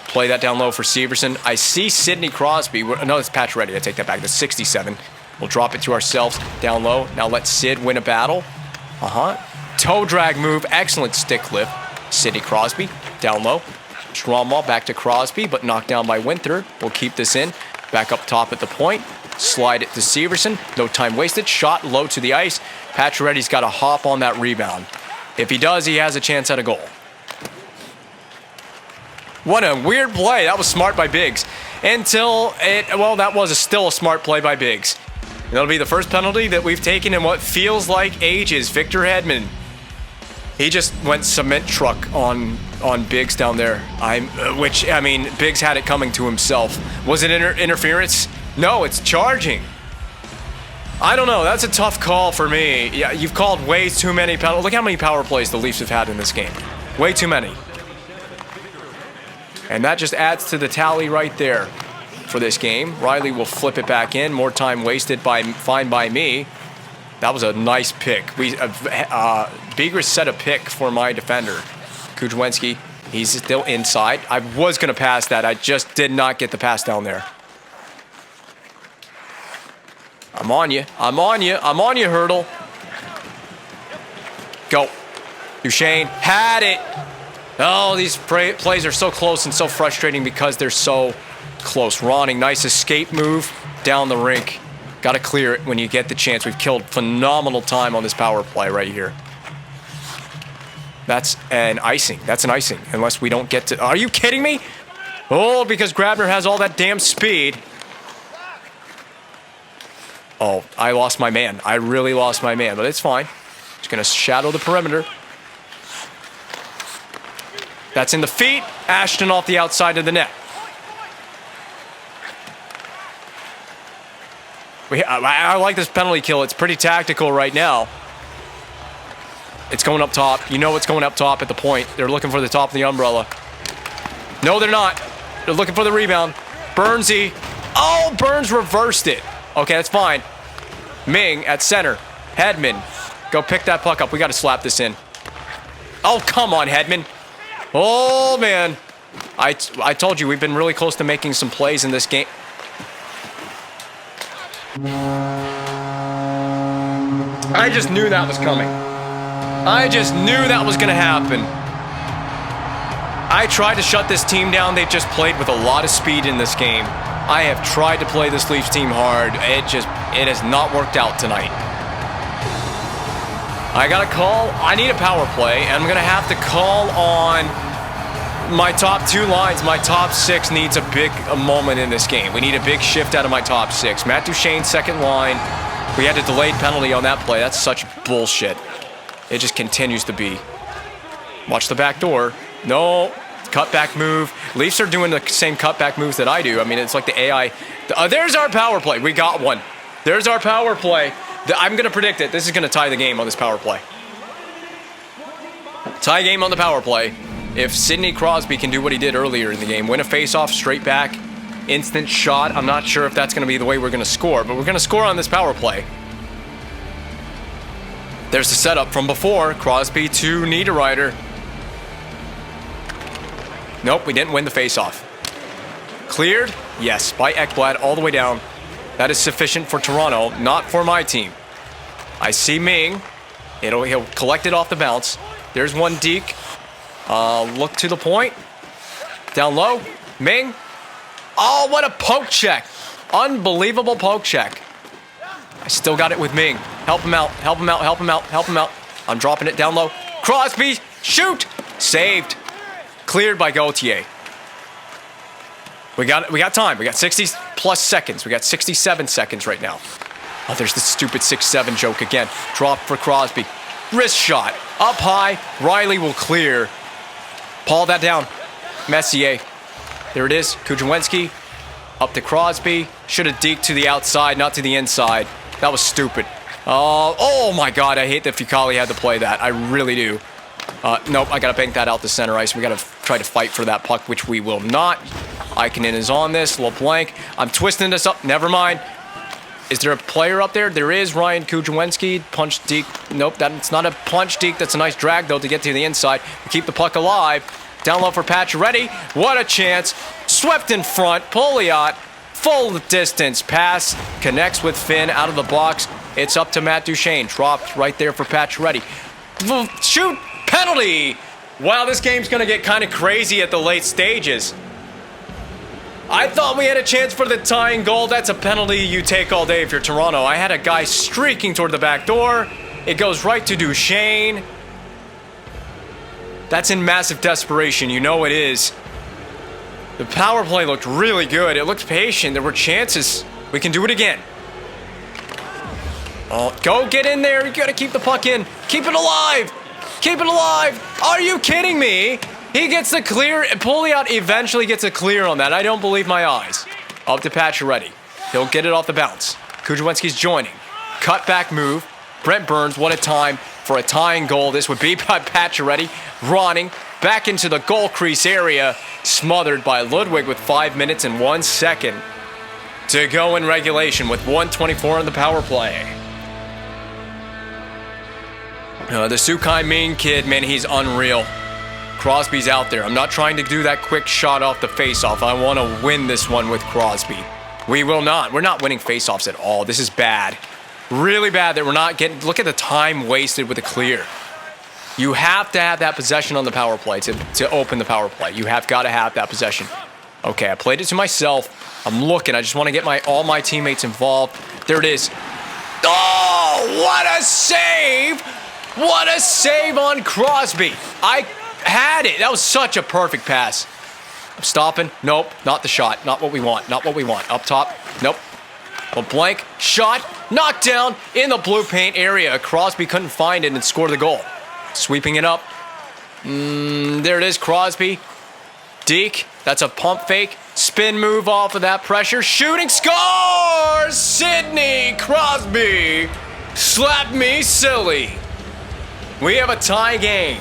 Play that down low for Severson. I see Sidney Crosby. No, it's Patch Ready. I take that back. The 67. We'll drop it to ourselves down low. Now let Sid win a battle. Toe drag move. Excellent stick lift. Sidney Crosby down low. Stromwall back to Crosby, but knocked down by Winther. We'll keep this in. Back up top at the point. Slide it to Severson. No time wasted. Shot low to the ice. Pacioretty's got to hop on that rebound. If he does, he has a chance at a goal. What a weird play. That was smart by Biggs. That was still a smart play by Biggs. That'll be the first penalty that we've taken in what feels like ages. Victor Hedman. He just went cement truck on Biggs down there. Biggs had it coming to himself. Was it interference? No, it's charging. I don't know. That's a tough call for me. Yeah, you've called way too many penalties. Look how many power plays the Leafs have had in this game. Way too many. And that just adds to the tally right there for this game. Riley will flip it back in. More time wasted fine by me. That was a nice pick. Begris set a pick for my defender. Kujawenski, he's still inside. I was going to pass that. I just did not get the pass down there. I'm on you. I'm on you. I'm on you, Hurdle. Go. Duchene had it. Oh, these plays are so close and so frustrating because they're so close. Ronning, nice escape move down the rink. Got to clear it when you get the chance. We've killed phenomenal time on this power play right here. That's an icing. That's an icing. Unless we don't get to... Are you kidding me? Oh, because Grabner has all that damn speed. Oh, I lost my man. I really lost my man, but it's fine. Just going to shadow the perimeter. That's in the feet. Ashton off the outside of the net. I like this penalty kill. It's pretty tactical right now. It's going up top. You know it's going up top at the point. They're looking for the top of the umbrella. No, they're not. They're looking for the rebound. Burnsy. Oh, Burns reversed it. Okay, that's fine. Ming at center. Hedman. Go pick that puck up. We got to slap this in. Oh, come on, Hedman. Oh, man. I told you, we've been really close to making some plays in this game. I just knew that was coming. I just knew that was going to happen. I tried to shut this team down. They've just played with a lot of speed in this game. I have tried to play this Leafs team hard. It has not worked out tonight. I got a call. I need a power play, and I'm going to have to call on my top 2 lines. My top 6 needs a big moment in this game. We need a big shift out of my top 6. Matt Duchene, second line. We had a delayed penalty on that play. That's such bullshit. It just continues to be. Watch the back door. No. Cutback move. Leafs are doing the same cutback moves that I do. I mean, it's like the AI. There's our power play. We got one. There's our power play. I'm going to predict it. This is going to tie the game on this power play. Tie game on the power play. If Sidney Crosby can do what he did earlier in the game, win a faceoff straight back, instant shot. I'm not sure if that's going to be the way we're going to score, but we're going to score on this power play. There's the setup from before. Crosby to Niederreiter. Nope, we didn't win the faceoff. Cleared? Yes, by Ekblad all the way down. That is sufficient for Toronto, not for my team. I see Ming. He'll collect it off the bounce. There's one Deke. Look to the point. Down low. Ming. Oh, what a poke check. Unbelievable poke check. I still got it with Ming. Help him out. Help him out. Help him out. Help him out. I'm dropping it down low. Crosby. Shoot. Saved. Cleared by Gauthier. We got time. We got 60 plus seconds. We got 67 seconds right now. Oh, there's the stupid 6-7 joke again. Drop for Crosby. Wrist shot. Up high. Riley will clear. Paul that down. Messier. There it is. Kuzhawinski. Up to Crosby. Should have deked to the outside, not to the inside. That was stupid. Oh my God. I hate that Fucali had to play that. I really do. Nope. I got to bank that out to center ice. We got to try to fight for that puck, which we will not. Ikonen is on this. LeBlanc. I'm twisting this up. Never mind. Is there a player up there? There is. Ryan Kuzhawinski. Punch Deke. Nope, that's not a punch Deke. That's a nice drag, though, to get to the inside. Keep the puck alive. Down low for Pacioretty. What a chance. Swept in front. Pouliot. Full distance pass. Connects with Finn out of the box. It's up to Matt Duchene. Dropped right there for Pacioretty. Shoot. Penalty. Wow, this game's going to get kind of crazy at the late stages. I thought we had a chance for the tying goal. That's a penalty you take all day if you're Toronto. I had a guy streaking toward the back door. It goes right to Duchene. That's in massive desperation. You know it is. The power play looked really good. It looked patient. There were chances. We can do it again. Oh, go get in there. You got to keep the puck in. Keep it alive. Keep it alive. Are you kidding me? He gets the clear. Pouliot eventually gets a clear on that. I don't believe my eyes. Up to Pacioretty. He'll get it off the bounce. Kuzhawinski's joining. Cut back move. Brent Burns, what a time for a tying goal. This would be by Pacioretty. Running back into the goal crease area. Smothered by Ludwig with 5 minutes and 1 second to go in regulation with 1:24 on the power play. The Sukai Ming kid, man, he's unreal. Crosby's out there. I'm not trying to do that quick shot off the faceoff. I want to win this one with Crosby. We will not. We're not winning faceoffs at all. This is bad. Really bad that we're not getting... Look at the time wasted with a clear. You have to have that possession on the power play to open the power play. You have got to have that possession. Okay, I played it to myself. I'm looking. I just want to get all my teammates involved. There it is. Oh, what a save! What a save on Crosby. I had it. That was such a perfect pass. I'm stopping. Nope, not the shot. Not what we want. Not what we want. Up top. Nope. A blank shot. Knocked down in the blue paint area. Crosby couldn't find it and score the goal. Sweeping it up. There it is, Crosby. Deke. That's a pump fake. Spin move off of that pressure. Shooting. Scores! Sidney Crosby. Slap me silly. We have a tie game.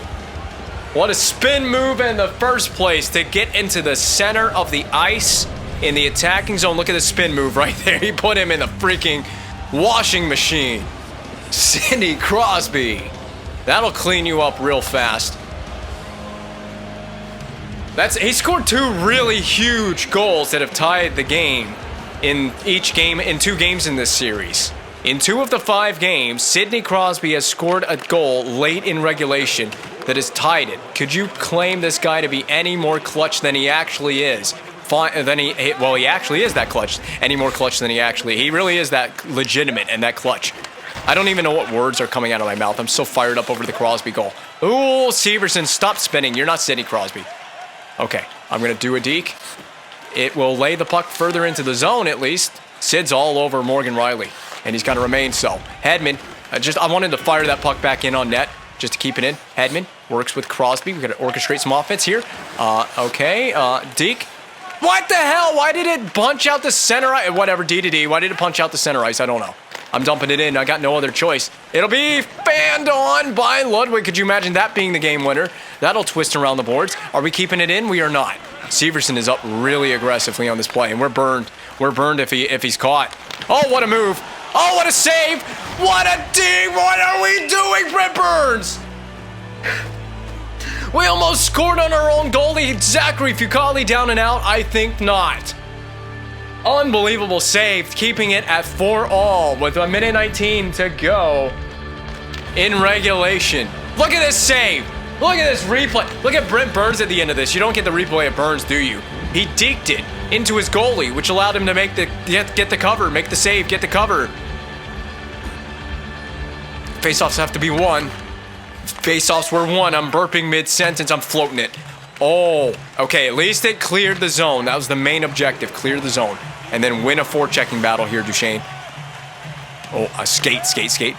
What a spin move in the first place to get into the center of the ice in the attacking zone. Look at the spin move right there. He put him in the freaking washing machine. Sidney Crosby. That'll clean you up real fast. He scored 2 really huge goals that have tied the game in each game, in 2 games in this series. In 2 of the 5 games, Sidney Crosby has scored a goal late in regulation that has tied it. Could you claim this guy to be any more clutch than he actually is? Well, he actually is that clutch. Any more clutch than he really is that legitimate and that clutch. I don't even know what words are coming out of my mouth. I'm so fired up over the Crosby goal. Ooh, Severson, stop spinning. You're not Sidney Crosby. Okay, I'm going to do a deke. It will lay the puck further into the zone at least. Sid's all over Morgan Riley, and he's going to remain so. Hedman, I wanted to fire that puck back in on net just to keep it in. Hedman works with Crosby. We've got to orchestrate some offense here. Okay, Deke. What the hell? Why did it punch out the center ice? Whatever, D to D. Why did it punch out the center ice? I don't know. I'm dumping it in. I got no other choice. It'll be fanned on by Ludwig. Could you imagine that being the game winner? That'll twist around the boards. Are we keeping it in? We are not. Severson is up really aggressively on this play, and we're burned. We're burned if he's caught. Oh, what a move. Oh, what a save. What a dig. What are we doing, Brent Burns? We almost scored on our own goalie. Zachary Fucale down and out? I think not. Unbelievable save, keeping it at 4-all with 1:19 to go in regulation. Look at this save. Look at this replay. Look at Brent Burns at the end of this. You don't get the replay of Burns, do you? He deked it into his goalie, which allowed him to make get the cover, make the save, get the cover. Faceoffs have to be won. Faceoffs were won. I'm burping mid-sentence. I'm floating it. Oh, okay. At least it cleared the zone. That was the main objective. Clear the zone. And then win a forechecking battle here, Duchesne. Oh, skate.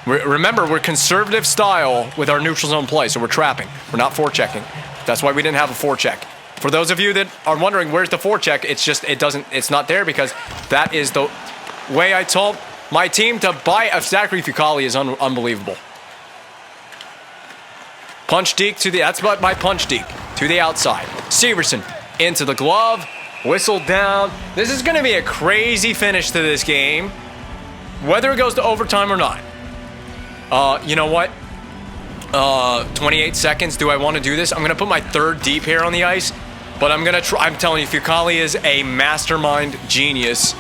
Remember, we're conservative style with our neutral zone play, so we're trapping. We're not forechecking. That's why we didn't have a forecheck. For those of you that are wondering where's the forecheck, it's not there because that is the way I told my team to buy a Zachary Fucale is unbelievable. Punch deke that's what my punch deke to the outside. Severson into the glove, whistle down. This is going to be a crazy finish to this game, whether it goes to overtime or not. You know what? 28 seconds. Do I want to do this? I'm going to put my third deep here on the ice, but I'm going to try. I'm telling you, Fucale is a mastermind genius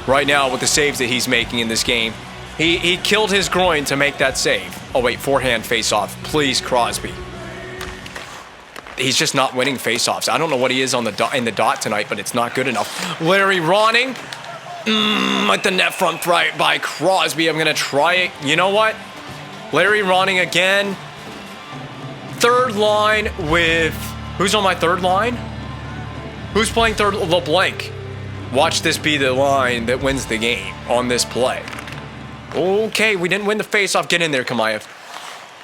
right now with the saves that he's making in this game. He killed his groin to make that save. Oh, wait, forehand face-off. Please, Crosby. He's just not winning face-offs. I don't know what he is on in the dot tonight, but it's not good enough. Larry Ronning. At the net front right by Crosby. I'm going to try it. You know what? Larry Ronning again. Third line with... Who's on my third line? Who's playing third? LeBlanc. Watch this be the line that wins the game on this play. Okay, we didn't win the face-off. Get in there, Kamayev.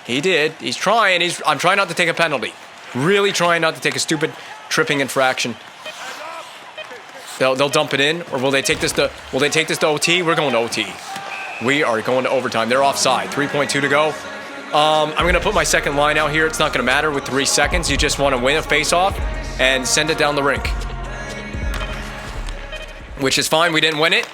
He did. He's trying. I'm trying not to take a penalty. Really trying not to take a stupid tripping infraction. They'll dump it in, or will they take this to OT? We're going to OT. We are going to overtime. They're offside. 3.2 to go. I'm going to put my second line out here. It's not going to matter with 3 seconds. You just want to win a face-off and send it down the rink. Which is fine. We didn't win it.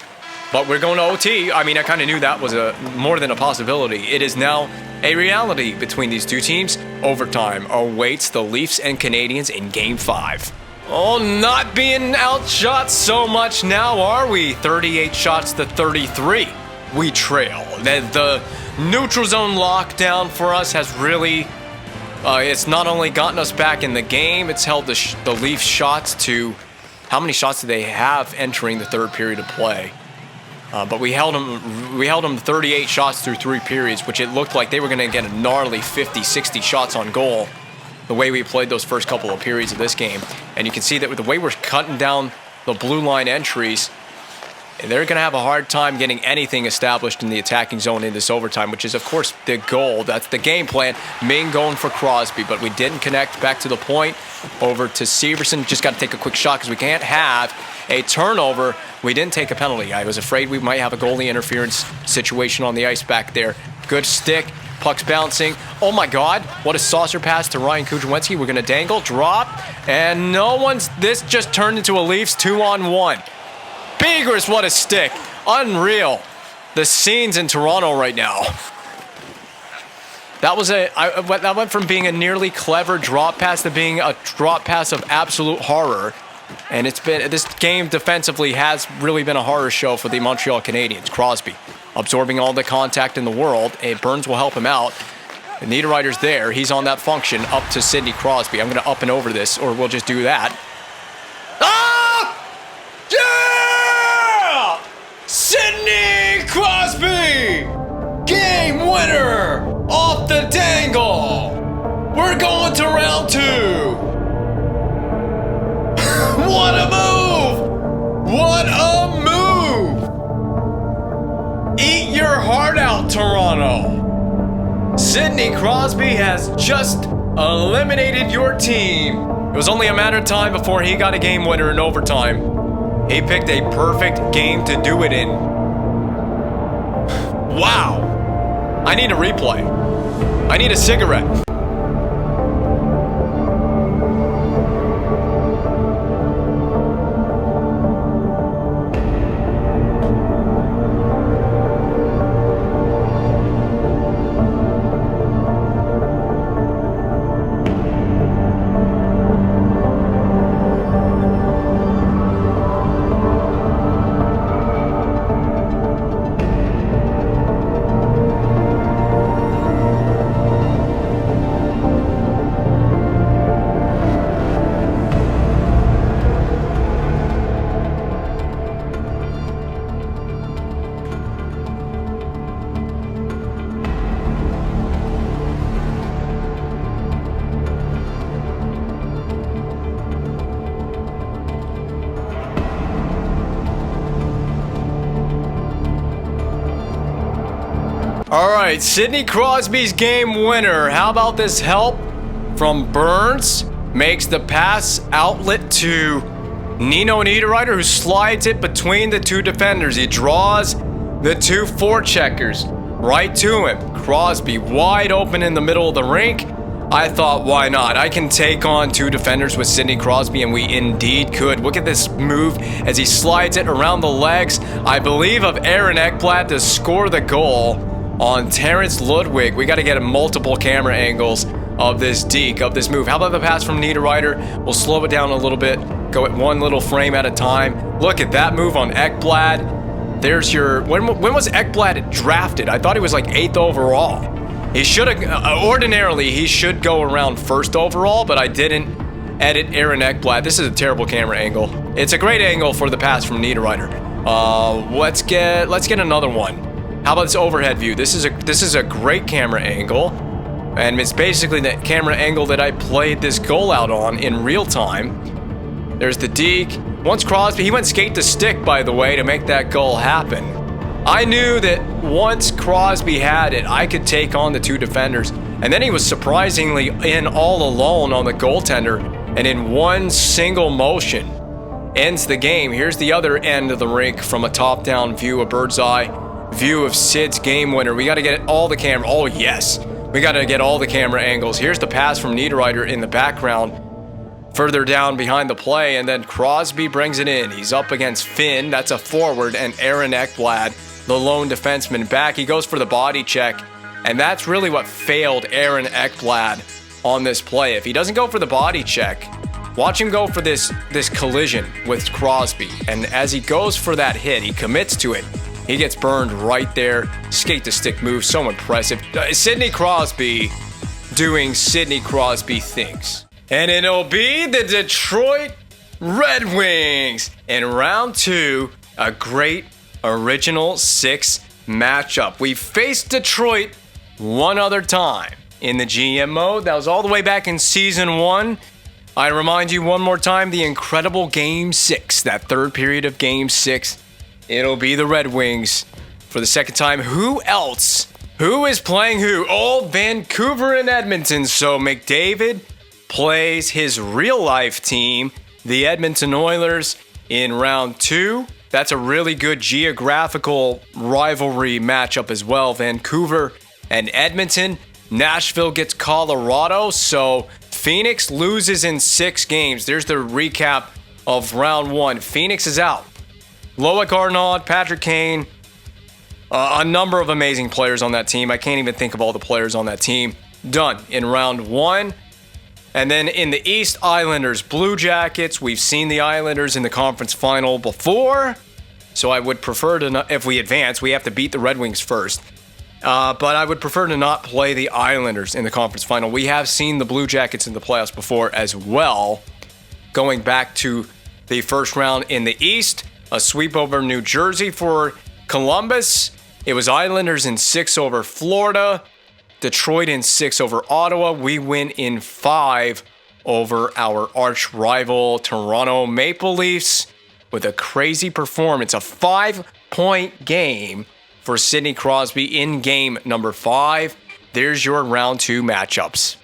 But we're going to OT. I mean, I kind of knew that was more than a possibility. It is now a reality between these two teams. Overtime awaits the Leafs and Canadiens in Game 5. Oh, not being outshot so much now, are we? 38 shots to 33. We trail. The neutral zone lockdown for us has really... it's not only gotten us back in the game, it's held the Leafs shots to... How many shots do they have entering the third period of play? But we held them 38 shots through 3 periods, which it looked like they were going to get a gnarly 50, 60 shots on goal the way we played those first couple of periods of this game. And you can see that with the way we're cutting down the blue line entries, they're going to have a hard time getting anything established in the attacking zone in this overtime, which is, of course, the goal. That's the game plan. Ming going for Crosby, but we didn't connect back to the point. Over to Severson. Just got to take a quick shot because we can't have a turnover. We didn't take a penalty. I was afraid we might have a goalie interference situation on the ice back there. Good stick. Puck's bouncing. Oh, my God. What a saucer pass to Ryan Kudrowski. We're going to dangle, drop, and this just turned into a Leafs 2-on-1. Begers, what a stick. Unreal. The scenes in Toronto right now. That went from being a nearly clever drop pass to being a drop pass of absolute horror. And this game defensively has really been a horror show for the Montreal Canadiens. Crosby absorbing all the contact in the world. And Burns will help him out. The Niederreiter's there. He's on that function up to Sidney Crosby. I'm going to up and over this, or we'll just do that. Ah! Yeah! Sidney Crosby! Game winner! Off the dangle! We're going to round 2! What a move! What a move! Eat your heart out, Toronto! Sidney Crosby has just eliminated your team. It was only a matter of time before he got a game winner in overtime. He picked a perfect game to do it in. Wow! I need a replay. I need a cigarette. All right, Sidney Crosby's game winner. How about this help from Burns? Makes the pass outlet to Nino Niederreiter, who slides it between the two defenders. He draws the two forecheckers right to him. Crosby wide open in the middle of the rink. I thought, why not? I can take on two defenders with Sidney Crosby, and we indeed could. Look at this move as he slides it around the legs, I believe, of Aaron Ekblad to score the goal on Terrence Ludwig. We got to get multiple camera angles of this deke, of this move. How about the pass from Niederreiter? We'll slow it down a little bit, go at one little frame at a time. Look at that move on Ekblad. There's your... When was Ekblad drafted? I thought he was like 8th overall. He should have, ordinarily, he should go around 1st overall, but I didn't edit Aaron Ekblad. This is a terrible camera angle. It's a great angle for the pass from Niederreiter. Let's get another one. How about this overhead view? This is a great camera angle, and it's basically the camera angle that I played this goal out on in real time. There's the deke. Once Crosby, he went skate to stick, by the way, to make that goal happen. I knew that once Crosby had it, I could take on the two defenders. And then he was surprisingly in all alone on the goaltender, and in one single motion ends the game. Here's the other end of the rink from a top-down view, a bird's eye view of Sid's game winner. We got to get all the camera. Oh, yes. We got to get all the camera angles. Here's the pass from Niederreiter in the background, further down behind the play, and then Crosby brings it in. He's up against Finn, that's a forward, and Aaron Ekblad, the lone defenseman, back. He goes for the body check, and that's really what failed Aaron Ekblad on this play. If he doesn't go for the body check, watch him go for this collision with Crosby, and as he goes for that hit, he commits to it. He gets burned right there. Skate to stick move, so impressive. Sidney Crosby doing Sidney Crosby things. And it'll be the Detroit Red Wings in round 2, a great original 6 matchup. We faced Detroit one other time in the GM mode. That was all the way back in season 1. I remind you one more time, the incredible game 6, that third period of game 6. It'll be the Red Wings for the second time. Who else? Who is playing who? Oh, Vancouver and Edmonton. So McDavid plays his real life team, the Edmonton Oilers, in round 2. That's a really good geographical rivalry matchup as well. Vancouver and Edmonton. Nashville gets Colorado. So Phoenix loses in 6 games. There's the recap of round 1. Phoenix is out. Loic Arnaud, Patrick Kane, a number of amazing players on that team. I can't even think of all the players on that team. Done in round 1. And then in the East, Islanders, Blue Jackets. We've seen the Islanders in the conference final before, so I would prefer to not, if we advance, we have to beat the Red Wings first. But I would prefer to not play the Islanders in the conference final. We have seen the Blue Jackets in the playoffs before as well. Going back to the first round in the East, a sweep over New Jersey for Columbus. It was Islanders in 6 over Florida. Detroit in 6 over Ottawa. We win in 5 over our arch rival Toronto Maple Leafs with a crazy performance. A 5-point game for Sidney Crosby in game number 5. There's your round 2 matchups.